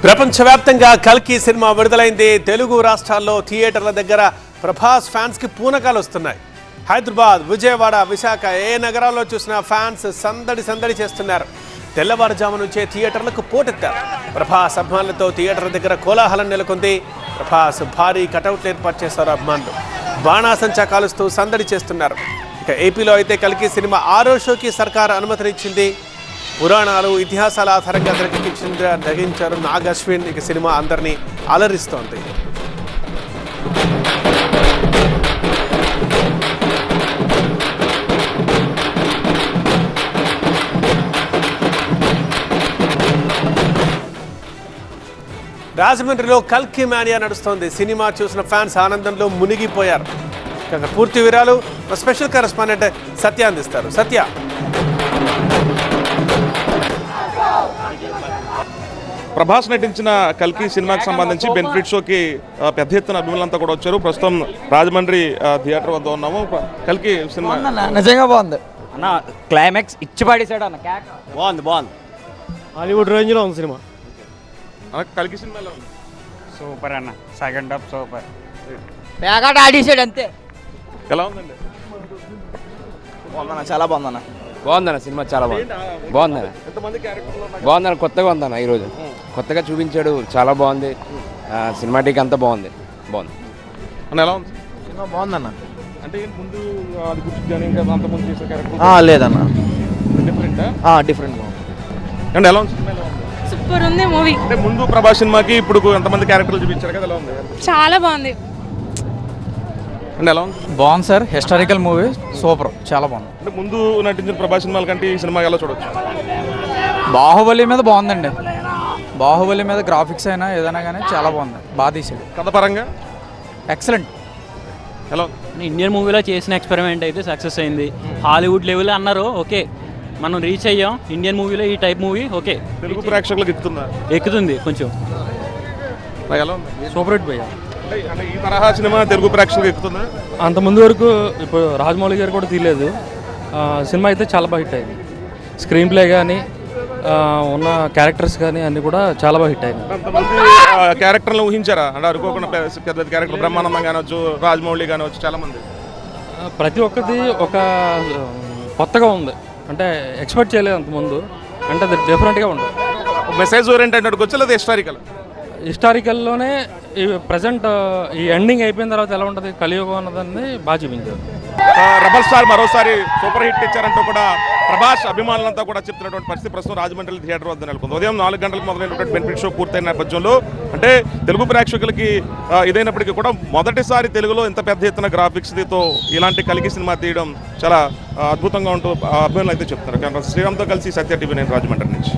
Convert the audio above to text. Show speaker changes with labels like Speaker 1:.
Speaker 1: ప్రపంచవ్యాప్తంగా కల్కి సినిమా విడుదలైంది. తెలుగు రాష్ట్రాల్లో థియేటర్ల దగ్గర ప్రభాస్ ఫ్యాన్స్ కి పూనకాలు వస్తున్నాయి. హైదరాబాద్, విజయవాడ, విశాఖ ఏ నగరాల్లో చూసినా ఫ్యాన్స్ సందడి చేస్తున్నారు. తెల్లవారుజాము నుంచే థియేటర్లకు పోటెత్తారు. ప్రభాస్ అభిమానులతో థియేటర్ల దగ్గర కోలాహలం నెలకొంది. ప్రభాస్ భారీ కటౌట్లు ఏర్పాటు చేశారు. అభిమానులు బాణాసంచా కాలుస్తూ సందడి చేస్తున్నారు. ఇక ఏపీలో అయితే కల్కి సినిమా 6వ షోకి సర్కార్ అనుమతినిచ్చింది. పురాణాలు, ఇతిహాసాల ఆధారంగా తెరకెక్కించారు నాగ్ అశ్విన్. ఇక సినిమా అందరినీ అలరిస్తోంది. రాజమండ్రిలో కల్కి మానియా నడుస్తోంది. సినిమా చూసిన ఫ్యాన్స్ ఆనందంలో మునిగిపోయారు. పూర్తి వివరాలు మా స్పెషల్ కరెస్పాండెంట్ సత్య అందిస్తారు. సత్య,
Speaker 2: ప్రభాస్ నటించిన కల్కి సినిమాకి సంబంధించి బెనిఫిట్ షోకి పెద్ద ఎత్తున అభిమానులంతా కూడా వచ్చారు. ప్రస్తుతం రాజమండ్రి థియేటర్ వద్ద ఉన్నాము. కల్కి సినిమా
Speaker 3: నిజంగా బాగుంది అన్న. క్లైమాక్స్ ఇచ్చి పడేసాడు అన్న.
Speaker 4: బాగుంది హాలీవుడ్ రేంజ్లో ఉంది సినిమా.
Speaker 2: కల్కి సినిమా ఎలా ఉంది?
Speaker 3: సూపర్ అన్న. Second half super. పేకాట ఆడేసాడు అంతే.
Speaker 2: ఎలా ఉందండి?
Speaker 4: బాగుందన్న, చాలా బాగుందన్న.
Speaker 5: బాగుందన్న సినిమా, చాలా బాగుందన్న. కొత్తగా ఉందన్న, ఈరోజు కొత్తగా చూపించాడు, చాలా బాగుంది. సినిమాటిక్ అంతా బాగుంది.
Speaker 2: అన్న ఎలా ఉంది
Speaker 4: సినిమా? బాగుందన్న.
Speaker 2: అంటే ముందు అది గుర్తు కానీ ఇంకా అంత ముందు చేసే క్యారెక్టర్
Speaker 4: లేదన్న,
Speaker 2: డిఫరెంట్
Speaker 4: బాగుంది.
Speaker 2: అంటే ఎలా ఉంది సినిమా? ఎలా ఉంది?
Speaker 6: సూపర్ ఉంది మూవీ.
Speaker 2: అంటే ముందు ప్రభాస్ సినిమాకి ఇప్పుడు ఎంతమంది క్యారెక్టర్లు చూపించారు కదా, ఎలా ఉంది?
Speaker 6: చాలా బాగుంది.
Speaker 2: అంటే ఎలా ఉంది?
Speaker 3: బాగుంది సార్. హిస్టారికల్ మూవీ, సూపర్, చాలా బాగుంది.
Speaker 2: అంటే ముందు నటించిన ప్రభాస్ సినిమాల కంటే ఈ సినిమా ఎలా చూడొచ్చు?
Speaker 3: బాహుబలి మీద బాగుందండి. బాహుబలి మీద గ్రాఫిక్స్ అయినా ఏదైనా కానీ చాలా బాగుంది. బాగా తీసాడు.
Speaker 2: కథ పరంగా
Speaker 3: ఎక్సలెంట్.
Speaker 2: ఎలా?
Speaker 7: ఇండియన్ మూవీలో చేసిన ఎక్స్పెరిమెంట్ అయితే సక్సెస్ అయింది. హాలీవుడ్ లెవెల్ అన్నారు, ఓకే మనం రీచ్ అయ్యాం. ఇండియన్ మూవీలో ఈ టైప్ మూవీ ఓకే,
Speaker 2: తెలుగు ప్రేక్షకులకు
Speaker 7: ఎక్కుతుంది కొంచెం.
Speaker 2: ఎలా ఉంది?
Speaker 4: సూపర్ హిట్ భయ్యా.
Speaker 2: అంటే ఈ తరహా సినిమా తెలుగు ప్రేక్షకులకు ఎక్కుతుందా?
Speaker 4: అంత ముందు వరకు ఇప్పుడు రాజమౌళి గారు కూడా తీయలేదు. సినిమా అయితే చాలా బాగా హిట్ అయింది. స్క్రీన్ ప్లే కానీ ఉన్న క్యారెక్టర్స్ కానీ అన్నీ కూడా చాలా బాగా హిట్ అయింది.
Speaker 2: అంతమంది క్యారెక్టర్లు ఊహించారా? అంటే అనుకోకుండా పెద్ద క్యారెక్టర్ బ్రహ్మానందం కానివచ్చు, రాజమౌళి కానివచ్చు, చాలా మంది.
Speaker 4: ప్రతి ఒక్కటి ఒక కొత్తగా ఉంది. అంటే ఎక్స్పెక్ట్ చేయలేదు అంతకుముందు. అంటే అది డిఫరెంట్గా ఉంది.
Speaker 2: మెసేజ్ ఓరియంటెడ్ వచ్చి లేదా
Speaker 4: హిస్టారికల్లోనే ఈ ప్రజెంట్ ఈ ఎండింగ్ అయిపోయిన తర్వాత ఎలా ఉంటుంది కలియుగం అన్నదాన్ని బాగా చూపించారు.
Speaker 2: రెబల్ స్టార్ మరోసారి సూపర్ హిట్ ఇచ్చారంటూ కూడా ప్రభాస్ అభిమానులంతా కూడా చెప్తున్నటువంటి పరిస్థితి ప్రస్తుతం రాజమండ్రి థియేటర్ వద్ద నెలకొంది. ఉదయం 4 గంటలకు మొదలైనటువంటి బెనిఫిట్ షో పూర్తయిన నేపథ్యంలో అంటే తెలుగు ప్రేక్షకులకి ఇదైనప్పటికీ కూడా మొదటిసారి తెలుగులో ఇంత పెద్ద ఎత్తున గ్రాఫిక్స్తో ఇలాంటి కల్కి సినిమా తీయడం చాలా అద్భుతంగా ఉంటూ అభిమానులు అయితే చెప్తున్నారు. శ్రీరామ్తో కలిసి సత్య టీవీ 9 రాజమండ్రి నుంచి.